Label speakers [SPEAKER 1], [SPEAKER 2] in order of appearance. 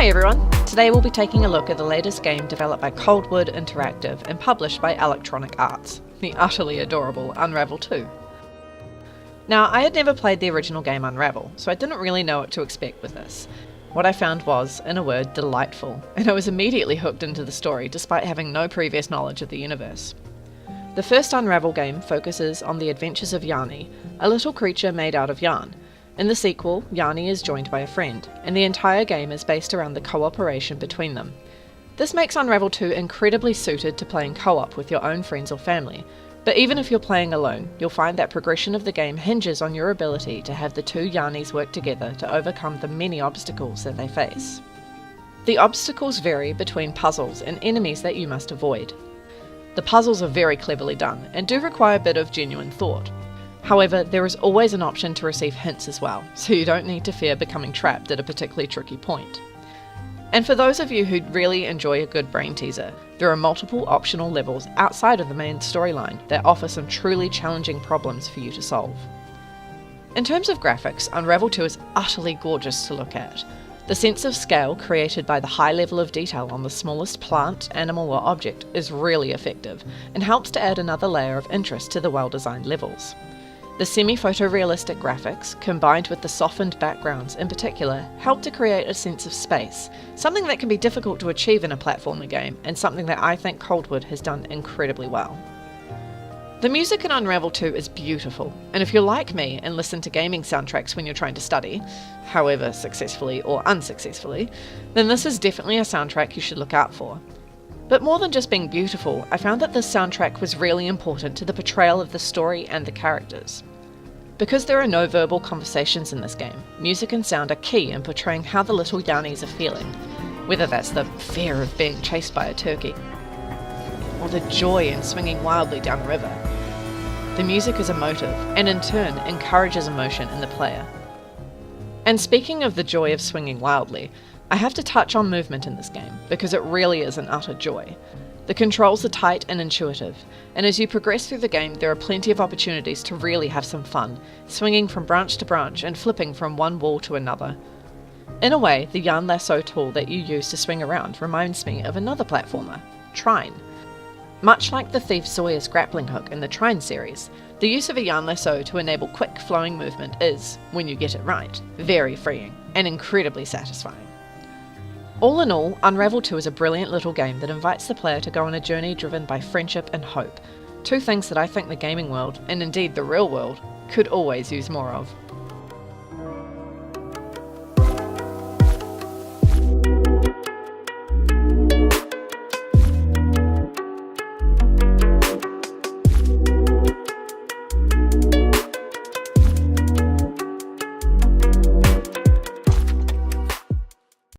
[SPEAKER 1] Hi everyone! Today we'll be taking a look at the latest game developed by Coldwood Interactive and published by Electronic Arts, the utterly adorable Unravel 2. Now, I had never played the original game Unravel, so I didn't really know what to expect with this. What I found was, in a word, delightful, and I was immediately hooked into the story despite having no previous knowledge of the universe. The first Unravel game focuses on the adventures of Yanni, a little creature made out of yarn. In the sequel, Yanni is joined by a friend, and the entire game is based around the cooperation between them. This makes Unravel 2 incredibly suited to playing co-op with your own friends or family, but even if you're playing alone, you'll find that progression of the game hinges on your ability to have the two Yannis work together to overcome the many obstacles that they face. The obstacles vary between puzzles and enemies that you must avoid. The puzzles are very cleverly done, and do require a bit of genuine thought. However, there is always an option to receive hints as well, so you don't need to fear becoming trapped at a particularly tricky point. And for those of you who really enjoy a good brain teaser, there are multiple optional levels outside of the main storyline that offer some truly challenging problems for you to solve. In terms of graphics, Unravel 2 is utterly gorgeous to look at. The sense of scale created by the high level of detail on the smallest plant, animal or object is really effective, and helps to add another layer of interest to the well-designed levels. The semi-photorealistic graphics, combined with the softened backgrounds in particular, help to create a sense of space, something that can be difficult to achieve in a platformer game, and something that I think Coldwood has done incredibly well. The music in Unravel 2 is beautiful, and if you're like me and listen to gaming soundtracks when you're trying to study, however successfully or unsuccessfully, then this is definitely a soundtrack you should look out for. But more than just being beautiful, I found that this soundtrack was really important to the portrayal of the story and the characters. Because there are no verbal conversations in this game, music and sound are key in portraying how the little Yannis are feeling, whether that's the fear of being chased by a turkey, or the joy in swinging wildly down a river. The music is emotive, and in turn encourages emotion in the player. And speaking of the joy of swinging wildly, I have to touch on movement in this game, because it really is an utter joy. The controls are tight and intuitive, and as you progress through the game there are plenty of opportunities to really have some fun, swinging from branch to branch and flipping from one wall to another. In a way, the yarn lasso tool that you use to swing around reminds me of another platformer, Trine. Much like the Thief Sawyer's grappling hook in the Trine series, the use of a yarn lasso to enable quick flowing movement is, when you get it right, very freeing and incredibly satisfying. All in all, Unravel 2 is a brilliant little game that invites the player to go on a journey driven by friendship and hope, two things that I think the gaming world, and indeed the real world, could always use more of.